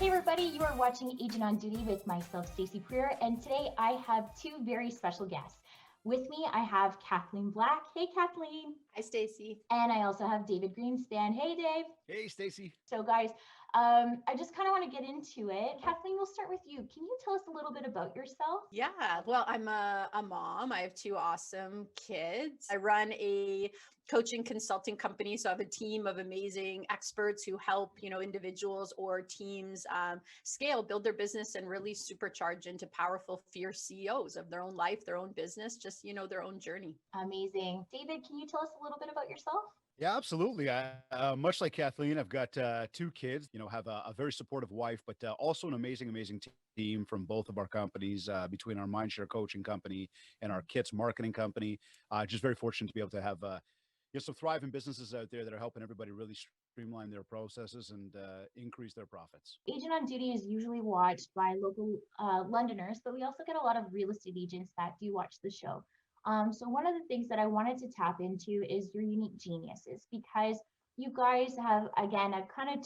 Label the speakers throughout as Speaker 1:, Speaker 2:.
Speaker 1: Hey everybody, you are watching Agent on Duty with myself, Stacey Prieur, and today I have two very special guests. With me, I have Kathleen Black. Hey Kathleen.
Speaker 2: Hi, Stacey.
Speaker 1: And I also have David Greenspan. Hey Dave.
Speaker 3: Hey, Stacey.
Speaker 1: So guys, I just kind of want to get into it. Kathleen, we'll start with you. Can you tell us a little bit about yourself?
Speaker 2: Yeah, well, I'm a mom. I have two awesome kids. I run a coaching consulting company, so I have a team of amazing experts who help individuals or teams scale, build their business, and really supercharge into powerful, fierce CEOs of their own life, their own business, just their own journey.
Speaker 1: Amazing. David, can you tell us a little bit about yourself?
Speaker 3: Yeah, absolutely. Much like Kathleen, I've got two kids, have a very supportive wife, but also an amazing team from both of our companies, between our Mindshare coaching company and our kits marketing company. Just very fortunate to be able to have some thriving businesses out there that are helping everybody really streamline their processes and increase their profits.
Speaker 1: Agent on Duty is usually watched by local Londoners, but we also get a lot of real estate agents that do watch the show. So one of the things that I wanted to tap into is your unique geniuses, because you guys have, again, I've kind of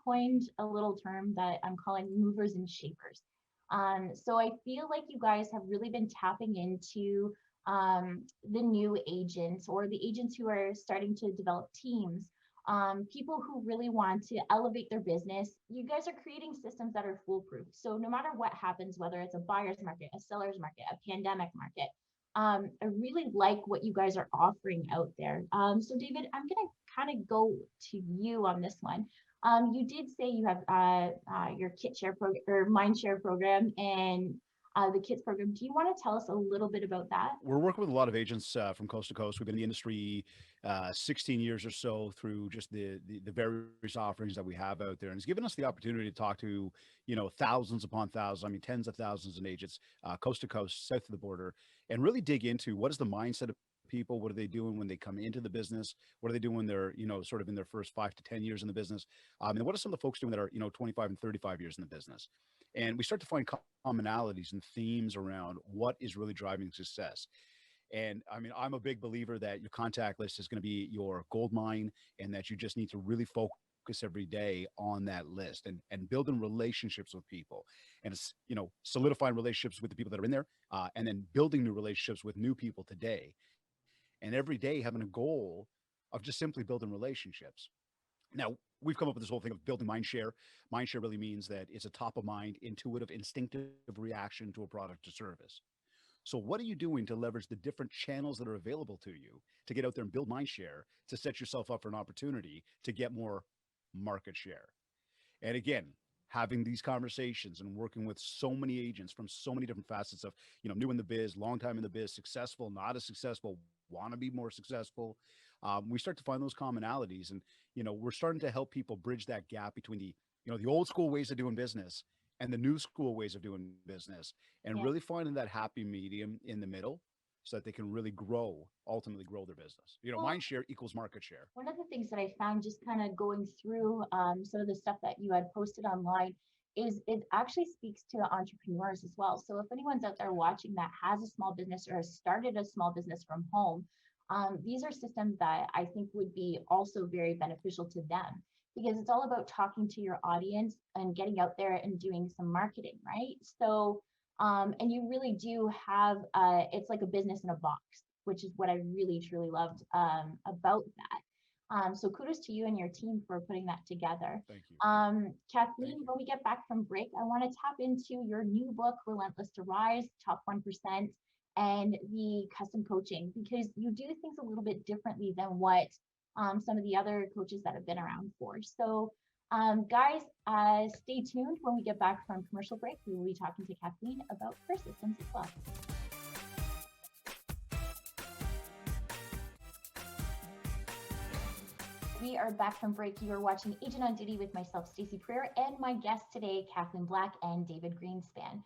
Speaker 1: coined a little term that I'm calling movers and shakers. So I feel like you guys have really been tapping into the new agents or the agents who are starting to develop teams, people who really want to elevate their business. You guys are creating systems that are foolproof. So no matter what happens, whether it's a buyer's market, a seller's market, a pandemic market, I really like what you guys are offering out there. So David, I'm going to kind of go to you on this one. You did say you have your kit share program or mind share program and the kits program. Do you want to tell us a little bit about that?
Speaker 3: We're working with a lot of agents from coast to coast. We've been in the industry 16 years or so through just the various offerings that we have out there. And it's given us the opportunity to talk to, thousands upon thousands, I mean, tens of thousands of agents, coast to coast, south of the border, and really dig into what is the mindset of people. What are they doing when they come into the business? What are they doing when they're, sort of in their first 5 to 10 years in the business? And what are some of the folks doing that are, 25 and 35 years in the business? And we start to find commonalities and themes around what is really driving success. And I mean, I'm a big believer that your contact list is going to be your gold mine, and that you just need to really focus every day on that list and building relationships with people, and it's, solidifying relationships with the people that are in there, and then building new relationships with new people today, and every day having a goal of just simply building relationships. Now, we've come up with this whole thing of building mind share. Mind share really means that it's a top of mind, intuitive, instinctive reaction to a product or service. So what are you doing to leverage the different channels that are available to you to get out there and build mind share, to set yourself up for an opportunity to get more market share? And again, having these conversations and working with so many agents from so many different facets of, new in the biz, long time in the biz, successful, not as successful, want to be more successful. We start to find those commonalities, and, we're starting to help people bridge that gap between the old school ways of doing business and the new school ways of doing business, and
Speaker 1: Yeah.
Speaker 3: really finding that happy medium in the middle so that they can really ultimately grow their business.
Speaker 1: Well,
Speaker 3: Mind share equals market share.
Speaker 1: one of the things that I found just kind of going through some of the stuff that you had posted online is it actually speaks to entrepreneurs as well. So if anyone's out there watching that has a small business or has started a small business from home, these are systems that I think would be also very beneficial to them, because it's all about talking to your audience and getting out there and doing some marketing, right? So, and you really do have, it's like a business in a box, which is what I really truly loved about that. So kudos to you and your team for putting that together.
Speaker 3: Thank you.
Speaker 1: Kathleen, when we get back from break, I want to tap into your new book, Relentless to Rise, Top 1%, and the custom coaching, because you do things a little bit differently than what some of the other coaches that have been around for. So guys, stay tuned. When we get back from commercial break, we will be talking to Kathleen about her systems as well. We are back from break. You are watching Agent on Duty with myself, Stacey Prieur, and my guests today, Kathleen Black and David Greenspan.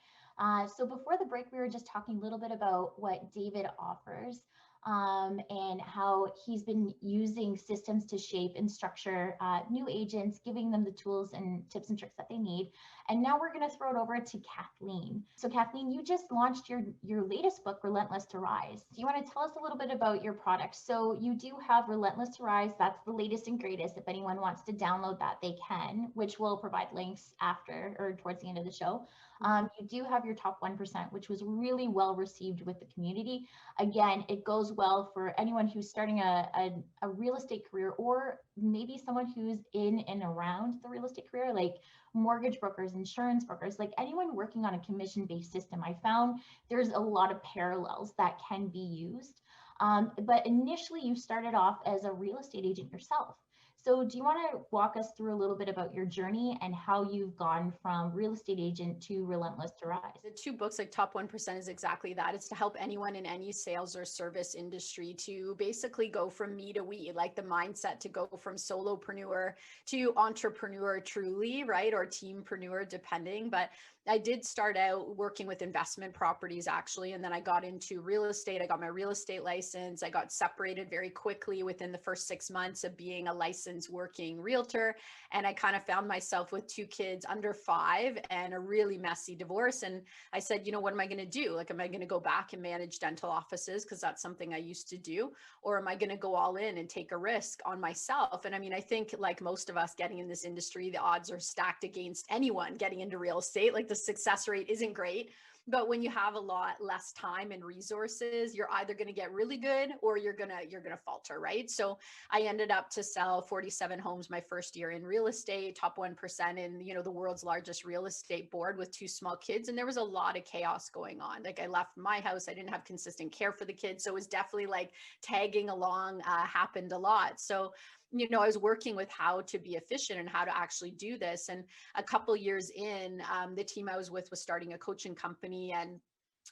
Speaker 1: So before the break, we were just talking a little bit about what David offers. and how he's been using systems to shape and structure new agents, giving them the tools and tips and tricks that they need. And now we're going to throw it over to Kathleen. So Kathleen, you just launched your latest book, Relentless to Rise. Do you want to tell us a little bit about your product? So you do have Relentless to Rise. That's the latest and greatest. If anyone wants to download that, they can, which we'll provide links after or towards the end of the show. You do have your top 1%, which was really well received with the community. Again, it goes well for anyone who's starting a real estate career, or maybe someone who's in and around the real estate career, like mortgage brokers, insurance brokers, like anyone working on a commission-based system. I found there's a lot of parallels that can be used. But initially you started off as a real estate agent yourself. So do you want to walk us through a little bit about your journey and how you've gone from real estate agent to Relentless to Rise?
Speaker 2: The two books, like Top 1% is exactly that. It's to help anyone in any sales or service industry to basically go from me to we, like the mindset to go from solopreneur to entrepreneur truly, right? Or teampreneur, depending. But I did start out working with investment properties actually. And then I got into real estate. I got my real estate license. I got separated very quickly within the first 6 months of being a licensed working realtor. And I kind of found myself with 2 kids under 5 and a really messy divorce. And I said, you know, what am I going to do? Like, am I going to go back and manage dental offices? Because that's something I used to do. Or am I going to go all in and take a risk on myself? And I mean, I think like most of us getting in this industry, the odds are stacked against anyone getting into real estate. Like the success rate isn't great. But when you have a lot less time and resources, you're either going to get really good or you're going to falter, right? So I ended up to sell 47 homes my first year in real estate, top 1% in, you know, the world's largest real estate board with 2 small kids. And there was a lot of chaos going on. Like I left my house, I didn't have consistent care for the kids. So it was definitely like tagging along happened a lot. So you know, I was working with how to be efficient and how to actually do this. And a couple years in, the team I was with was starting a coaching company, and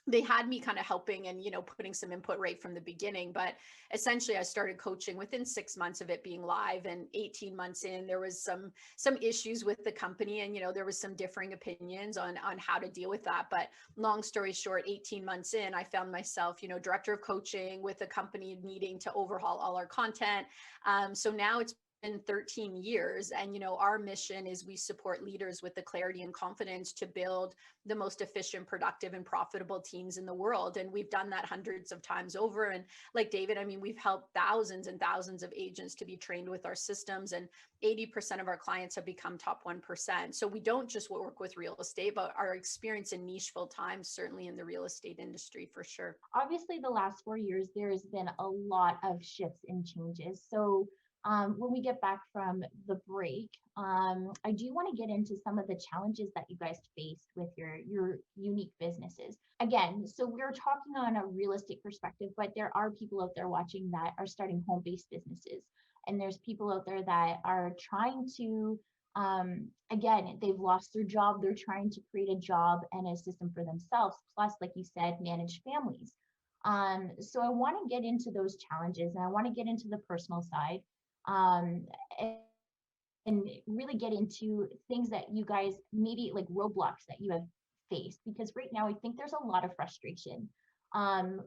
Speaker 2: they had me kind of helping and, you know, putting some input right from the beginning. But essentially I started coaching within 6 months of it being live, and 18 months in, there was some issues with the company, and, you know, there was some differing opinions on how to deal with that. But long story short, 18 months in, I found myself, you know, director of coaching with a company needing to overhaul all our content. So now it's been 13 years. And, you know, our mission is we support leaders with the clarity and confidence to build the most efficient, productive, and profitable teams in the world. And we've done that hundreds of times over. And like David, I mean, we've helped thousands and thousands of agents to be trained with our systems, and 80% of our clients have become top 1%. So we don't just work with real estate, but our experience in niche full time, certainly in the real estate industry for sure.
Speaker 1: Obviously, the last 4 years, there has been a lot of shifts and changes. So when we get back from the break, I do want to get into some of the challenges that you guys faced with your unique businesses. Again, so we're talking on a real estate perspective, but there are people out there watching that are starting home-based businesses. And there's people out there that are trying to, again, they've lost their job. They're trying to create a job and a system for themselves. Plus, like you said, manage families. So I want to get into those challenges, and I want to get into the personal side. Um, and really get into things that you guys, maybe like roadblocks that you have faced, because right now I think there's a lot of frustration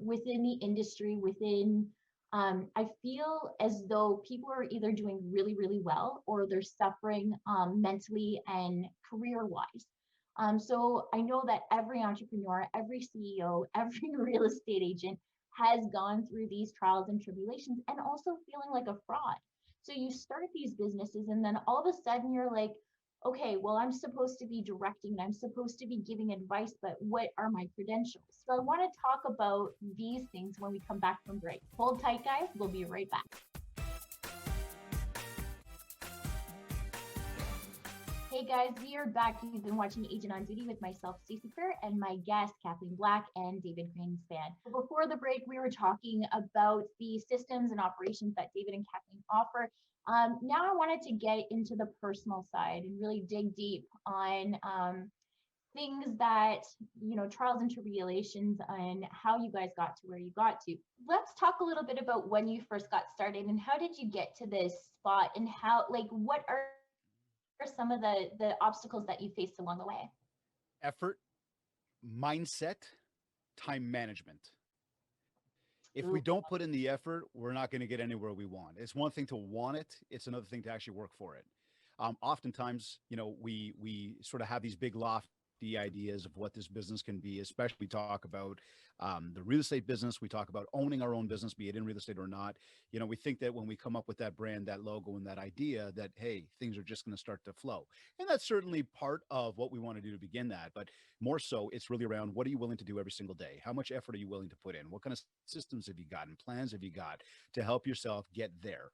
Speaker 1: within the industry, I feel as though people are either doing really, really well, or they're suffering mentally and career wise. So I know that every entrepreneur, every CEO, every real estate agent has gone through these trials and tribulations, and also feeling like a fraud. So you start these businesses, and then all of a sudden you're like, okay, well, I'm supposed to be directing and I'm supposed to be giving advice, but what are my credentials? So I want to talk about these things when we come back from break. Hold tight, guys. We'll be right back. Hey guys, we are back. You've been watching Agent on Duty with myself, Stacey Prieur, and my guests, Kathleen Black and David Greenspan. Before the break, we were talking about the systems and operations that David and Kathleen offer. Now I wanted to get into the personal side and really dig deep on things that, you know, trials and tribulations, and how you guys got to where you got to. Let's talk a little bit about when you first got started, and how did you get to this spot, and how, like, what are some of the obstacles that you faced along the way?
Speaker 3: Effort, mindset, time management. If
Speaker 1: Ooh,
Speaker 3: we don't put in the effort, we're not going to get anywhere we want. It's one thing to want it; it's another thing to actually work for it. Oftentimes, we sort of have these big lofty ideas of what this business can be. Especially, we talk about the real estate business. We talk about owning our own business, be it in real estate or not. We think that when we come up with that brand, that logo, and that idea, that hey, things are just going to start to flow. And that's certainly part of what we want to do to begin that. But more so, it's really around what are you willing to do every single day? How much effort are you willing to put in? What kind of systems have you got and plans have you got to help yourself get there?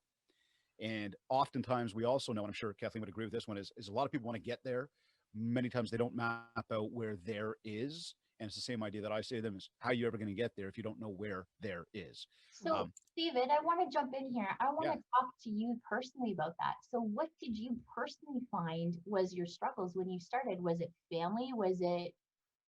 Speaker 3: And oftentimes we also know, and I'm sure Kathleen would agree with this one, is a lot of people want to get there. Many times they don't map out where there is. And it's the same idea that I say to them is how are you ever going to get there if you don't know where there is?
Speaker 1: so David, I want to jump in here. I want
Speaker 3: Yeah.
Speaker 1: to talk to you personally about that. So what did you personally find was your struggles when you started? Was it family? Was it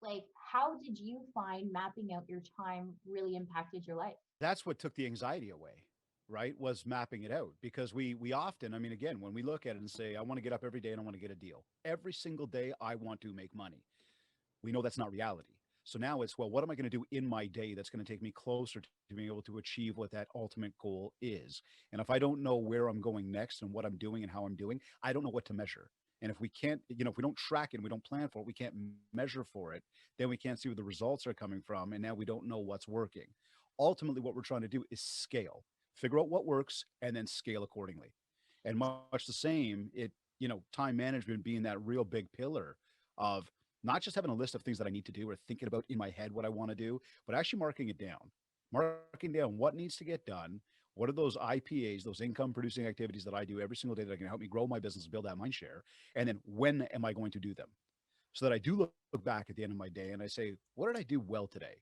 Speaker 1: like, how did you find mapping out your time really impacted your life?
Speaker 3: That's what took the anxiety away, right? Was mapping it out because we often, I mean, again, when we look at it and say, I want to get up every day and I want to get a deal every single day, I want to make money. We know that's not reality. So now it's, well, what am I going to do in my day that's going to take me closer to being able to achieve what that ultimate goal is? And if I don't know where I'm going next and what I'm doing and how I'm doing, I don't know what to measure. And if we can't, if we don't track it and we don't plan for it, we can't measure for it, then we can't see where the results are coming from. And now we don't know what's working. Ultimately, what we're trying to do is scale, figure out what works, and then scale accordingly. And much the same, time management being that real big pillar of not just having a list of things that I need to do or thinking about in my head what I want to do, but actually marking down what needs to get done. What are those IPAs, those income producing activities that I do every single day that can help me grow my business, build that mind share? And then when am I going to do them? So that I do look back at the end of my day and I say, what did I do well today?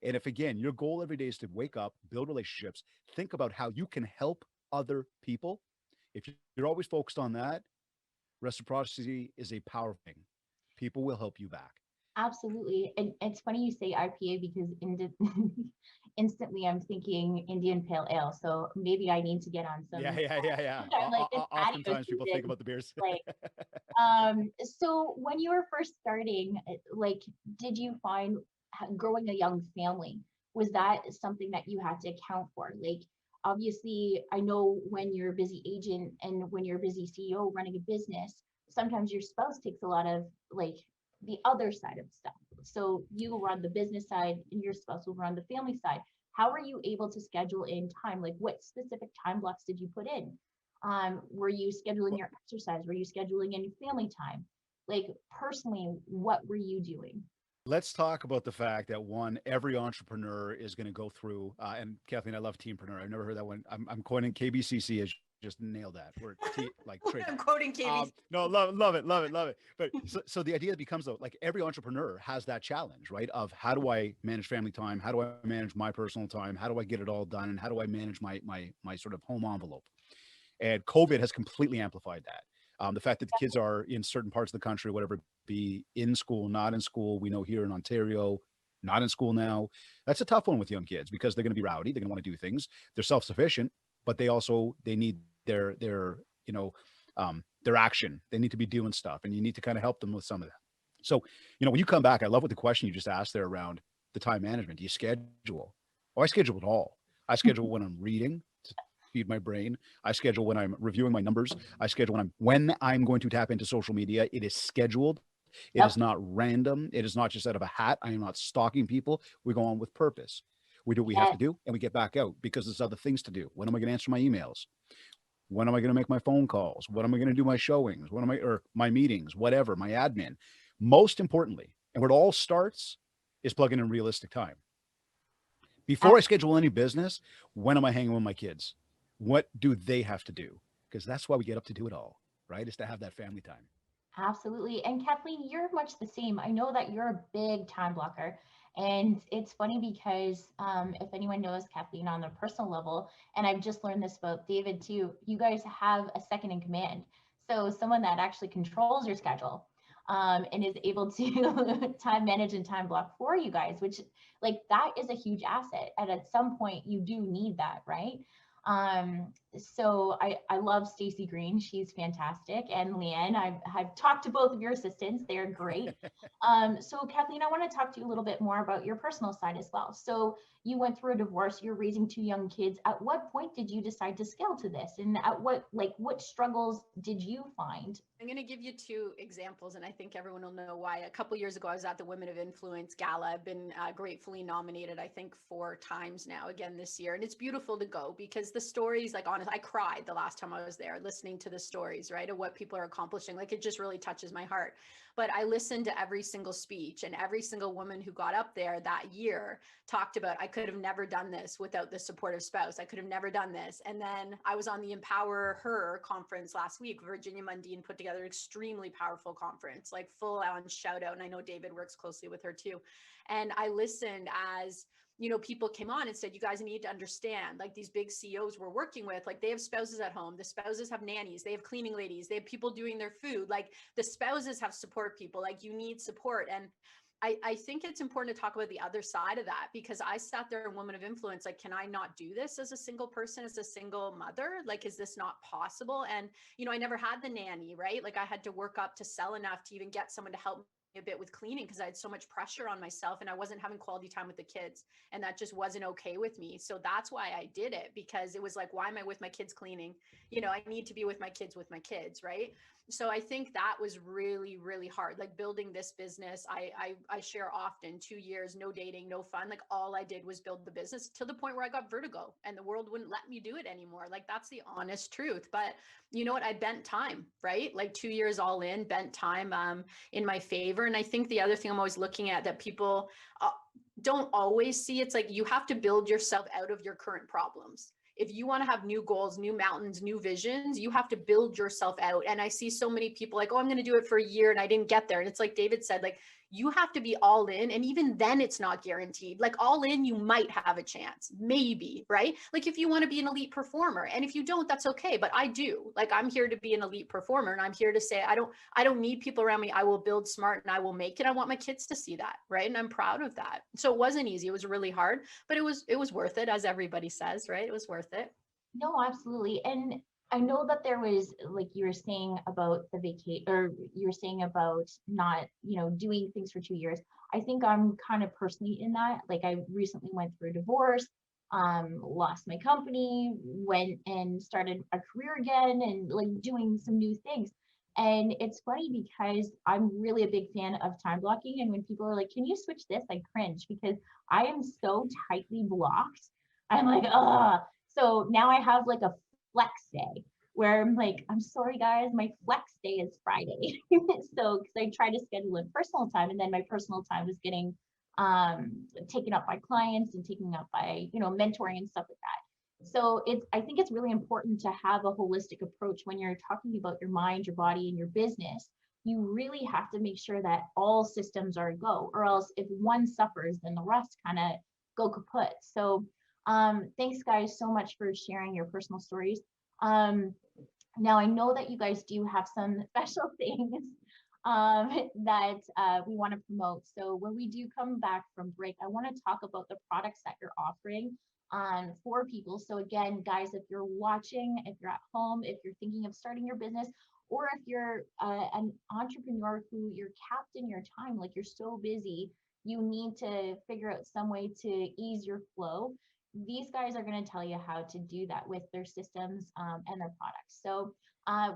Speaker 3: And if again, your goal every day is to wake up, build relationships, think about how you can help other people. If you're always focused on that, reciprocity is a powerful thing. People will help you back.
Speaker 1: Absolutely. And it's funny you say IPA because instantly I'm thinking Indian Pale Ale. So maybe I need to get on some
Speaker 3: Yeah.
Speaker 1: like this patio
Speaker 3: Oftentimes people think
Speaker 1: season.
Speaker 3: about the beers.
Speaker 1: Like, so when you were first starting, like, did you find growing a young family, was that something that you had to account for? Like, obviously, I know when you're a busy agent and when you're a busy CEO running a business, sometimes your spouse takes a lot of like the other side of stuff. So you will run the business side and your spouse will run the family side. How are you able to schedule in time? Like, what specific time blocks did you put in? Were you scheduling your exercise? Were you scheduling any family time? Like, personally, what were you doing?
Speaker 3: Let's talk about the fact that one, every entrepreneur is going to go through, and Kathleen, I love teampreneur. I've never heard that one. I'm quoting KBCC as just nailed that. We're like
Speaker 2: I'm quoting KBC.
Speaker 3: no, love it. But so the idea becomes though, like every entrepreneur has that challenge, right? Of how do I manage family time? How do I manage my personal time? How do I get it all done? And how do I manage my sort of home envelope? And COVID has completely amplified that. The fact that the kids are in certain parts of the country, whatever it be, in school, not in school. We know here in Ontario, not in school now. That's a tough one with young kids because they're going to be rowdy. They're going to want to do things. They're self-sufficient, but they need their action. They need to be doing stuff, and you need to kind of help them with some of that. So, when you come back, I love what the question you just asked there around the time management. Do you schedule? Oh, I schedule it all. I schedule when I'm reading to feed my brain. I schedule when I'm reviewing my numbers. I schedule when I'm going to tap into social media. It is scheduled. It is not random. It is not just out of a hat. I am not stalking people. We go on with purpose. We do what we have to do and we get back out because there's other things to do. When am I going to answer my emails? When am I going to make my phone calls? When am I going to do my showings? Or my meetings, whatever, my admin? Most importantly, and where it all starts is plugging in realistic time. Before I schedule any business, when am I hanging with my kids? What do they have to do? Because that's why we get up to do it all, right? Is to have that family time.
Speaker 1: Absolutely. And Kathleen, you're much the same. I know that you're a big time blocker. And it's funny because if anyone knows Kathleen on a personal level, and I've just learned this about David too, you guys have a second in command. So someone that actually controls your schedule and is able to time manage and time block for you guys, which like that is a huge asset. And at some point you do need that, right? So I love Stacey Green. She's fantastic. And Leanne, I've talked to both of your assistants. They're great. So Kathleen, I want to talk to you a little bit more about your personal side as well. So you went through a divorce, you're raising two young kids. At what point did you decide to scale to this? And at what struggles did you find?
Speaker 2: I'm going to give you two examples, and I think everyone will know why. A couple years ago, I was at the Women of Influence Gala. I've been gratefully nominated, I think, 4 times now, again this year. And it's beautiful to go because the stories, like, honest, I cried the last time I was there listening to the stories, right, of what people are accomplishing. Like, it just really touches my heart. But I listened to every single speech, and every single woman who got up there that year talked about, I could have never done this without the supportive spouse. I could have never done this. And then I was on the Empower Her conference last week. Virginia Mundine put together an extremely powerful conference, like full on shout out. And I know David works closely with her too. And I listened as, you know, people came on and said, you guys need to understand, like, these big CEOs we're working with, like, they have spouses at home, the spouses have nannies, they have cleaning ladies, they have people doing their food, like, the spouses have support people, like, you need support. And I think it's important to talk about the other side of that, because I sat there in Woman of Influence, like, can I not do this as a single person, as a single mother? Like, is this not possible? And, you know, I never had the nanny, right? Like, I had to work up to sell enough to even get someone to help me a bit with cleaning because I had so much pressure on myself and I wasn't having quality time with the kids. And that just wasn't okay with me. So that's why I did it, because it was like, why am I with my kids cleaning? You know, I need to be with my kids, right? So I think that was really, really hard. Like, building this business, I share often, 2 years, no dating, no fun. Like, all I did was build the business to the point where I got vertigo and the world wouldn't let me do it anymore. Like, that's the honest truth. But you know what? I bent time, right? Like, 2 years all in, bent time in my favor. And I think the other thing I'm always looking at that people don't always see, it's like, you have to build yourself out of your current problems. If you want to have new goals, new mountains, new visions, you have to build yourself out. And I see so many people like, oh, I'm going to do it for a year and I didn't get there. And it's like David said, like, you have to be all in. And even then it's not guaranteed. Like, all in, you might have a chance, maybe, right? Like, if you want to be an elite performer, and if you don't, that's okay. But I do. Like, I'm here to be an elite performer, and I'm here to say, I don't need people around me. I will build smart and I will make it. I want my kids to see that, right? And I'm proud of that. So it wasn't easy. It was really hard, but it was worth it, as everybody says, right? It was worth it.
Speaker 1: No, absolutely. And I know that there was, like you were saying about the vacate, or you were saying about not, doing things for 2 years. I think I'm kind of personally in that. Like, I recently went through a divorce, lost my company, went and started a career again, and like doing some new things. And it's funny because I'm really a big fan of time blocking. And when people are like, can you switch this? I cringe because I am so tightly blocked. I'm like, ugh. So now I have like a flex day where I'm like, I'm sorry guys, my flex day is Friday. So because I try to schedule in personal time, and then my personal time was getting taken up by clients and taken up by, mentoring and stuff like that. So I think it's really important to have a holistic approach when you're talking about your mind, your body, and your business. You really have to make sure that all systems are a go, or else if one suffers, then the rest kind of go kaput. So thanks guys so much for sharing your personal stories. Now I know that you guys do have some special things that we want to promote. So when we do come back from break, I want to talk about the products that you're offering for people. So again, guys, if you're watching, if you're at home, if you're thinking of starting your business, or if you're an entrepreneur who you're capped in your time, like you're so busy, you need to figure out some way to ease your flow. These guys are going to tell you how to do that with their systems and their products. So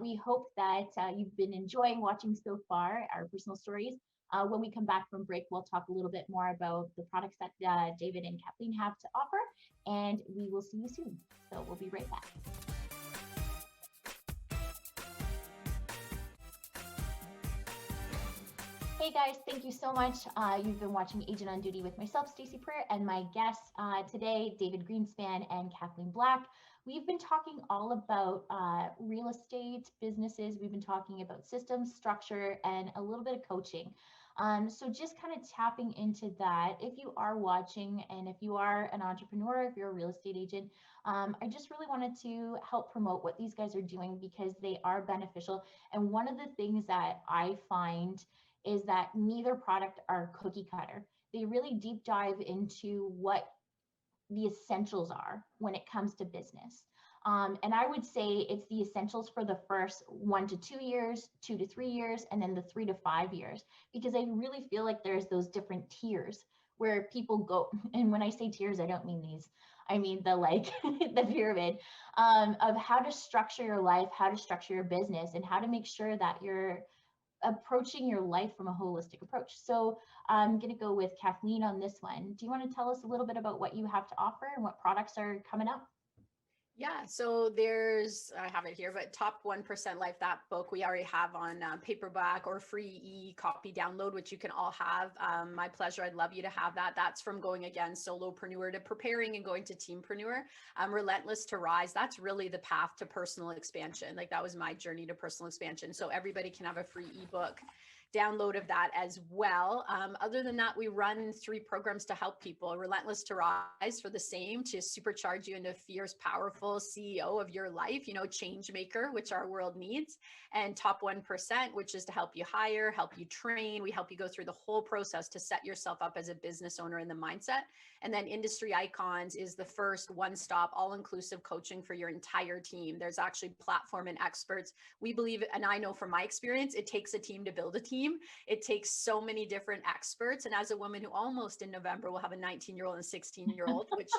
Speaker 1: we hope that you've been enjoying watching so far our personal stories. When we come back from break, we'll talk a little bit more about the products that David and Kathleen have to offer, and we will see you soon. So we'll be right back. Hey guys, thank you so much. You've been watching Agent on Duty with myself, Stacey Prieur, and my guests today, David Greenspan and Kathleen Black. We've been talking all about real estate businesses. We've been talking about systems, structure, and a little bit of coaching. So just kind of tapping into that. If you are watching, and if you are an entrepreneur, if you're a real estate agent, I just really wanted to help promote what these guys are doing because they are beneficial. And one of the things that I find is that neither product are cookie cutter. They really deep dive into what the essentials are when it comes to business. And I would say it's the essentials for the first 1 to 2 years, 2 to 3 years, and then the 3 to 5 years, because I really feel like there's those different tiers where people go. And when I say tiers, I don't mean these. I mean the like the pyramid of how to structure your life, how to structure your business, and how to make sure that you're approaching your life from a holistic approach. So I'm going to go with Kathleen on this one. Do you want to tell us a little bit about what you have to offer and what products are coming up?
Speaker 2: Yeah, so I have it here, but Top 1% Life, that book we already have on paperback or free e-copy download, which you can all have. My pleasure. I'd love you to have that. That's from going again, solopreneur to preparing and going to teampreneur. Relentless to Rise. That's really the path to personal expansion. Like that was my journey to personal expansion. So everybody can have a free ebook download of that as well. Other than that, we run 3 programs to help people. Relentless to Rise for the same, to supercharge you into fierce, powerful CEO of your life, change maker, which our world needs. And Top 1%, which is to help you hire, help you train. We help you go through the whole process to set yourself up as a business owner in the mindset. And then Industry Icons is the first one-stop, all-inclusive coaching for your entire team. There's actually platform and experts. We believe, and I know from my experience, it takes a team to build a team. It takes so many different experts. And as a woman who almost in November will have a 19-year-old and a 16-year-old, which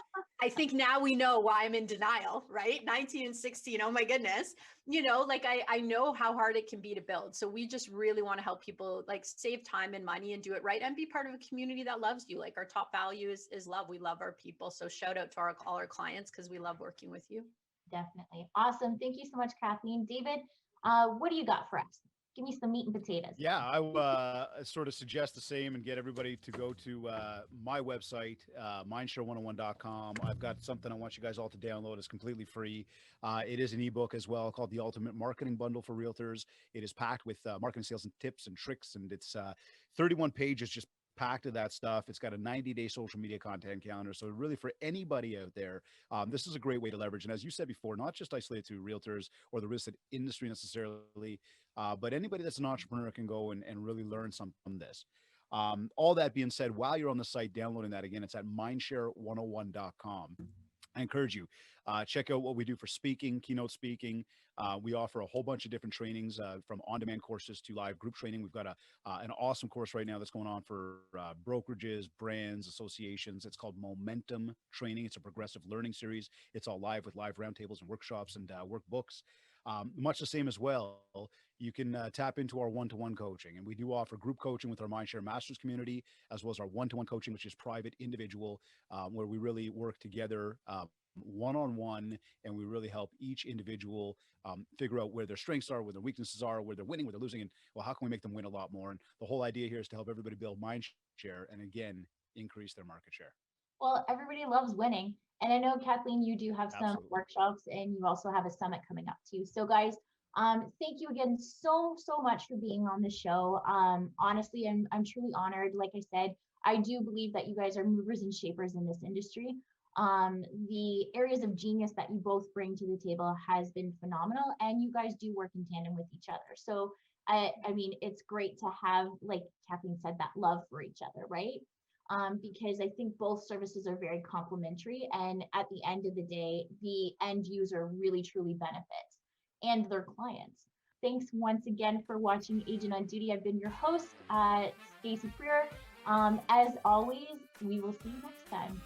Speaker 2: I think now we know why I'm in denial, right? 19 and 16, oh my goodness. I know how hard it can be to build. So we just really want to help people save time and money and do it right and be part of a community that loves you. Like our top value is love. We love our people. So shout out to all our clients because we love working with you.
Speaker 1: Definitely. Awesome. Thank you so much, Kathleen. David, what do you got for us? Give me some meat and potatoes.
Speaker 3: Yeah, I sort of suggest the same and get everybody to go to my website, mindshare101.com. I've got something I want you guys all to download. It's completely free. It is an ebook as well called The Ultimate Marketing Bundle for Realtors. It is packed with marketing, sales, and tips and tricks, and it's 31 pages just packed of that stuff. It's got a 90-day social media content calendar. So really for anybody out there, this is a great way to leverage. And as you said before, not just isolated to realtors or the real estate industry necessarily, but anybody that's an entrepreneur can go and really learn something from this. All that being said, while you're on the site downloading that, again, it's at mindshare101.com. I encourage you, check out what we do for speaking, keynote speaking. We offer a whole bunch of different trainings from on-demand courses to live group training. We've got an awesome course right now that's going on for brokerages, brands, associations. It's called Momentum Training. It's a progressive learning series. It's all live with live roundtables and workshops and workbooks. Much the same as well, you can tap into our one-to-one coaching. And we do offer group coaching with our Mindshare Masters community, as well as our one-to-one coaching, which is private, individual, where we really work together one-on-one, and we really help each individual figure out where their strengths are, where their weaknesses are, where they're winning, where they're losing, and well, how can we make them win a lot more? And the whole idea here is to help everybody build mind share and, again, increase their market share.
Speaker 1: Well, everybody loves winning. And I know, Kathleen, you do have some
Speaker 3: Absolutely.
Speaker 1: workshops and you also have a summit coming up too. So guys, thank you again so much for being on the show. Honestly, I'm truly honored. Like I said, I do believe that you guys are movers and shapers in this industry. The areas of genius that you both bring to the table has been phenomenal, and you guys do work in tandem with each other. So I mean, it's great to have, like Kathleen said, that love for each other, right? Because I think both services are very complementary, and at the end of the day, the end user really truly benefits, and their clients. Thanks once again for watching Agent on Duty. I've been your host, Stacey Prieur. As always, we will see you next time.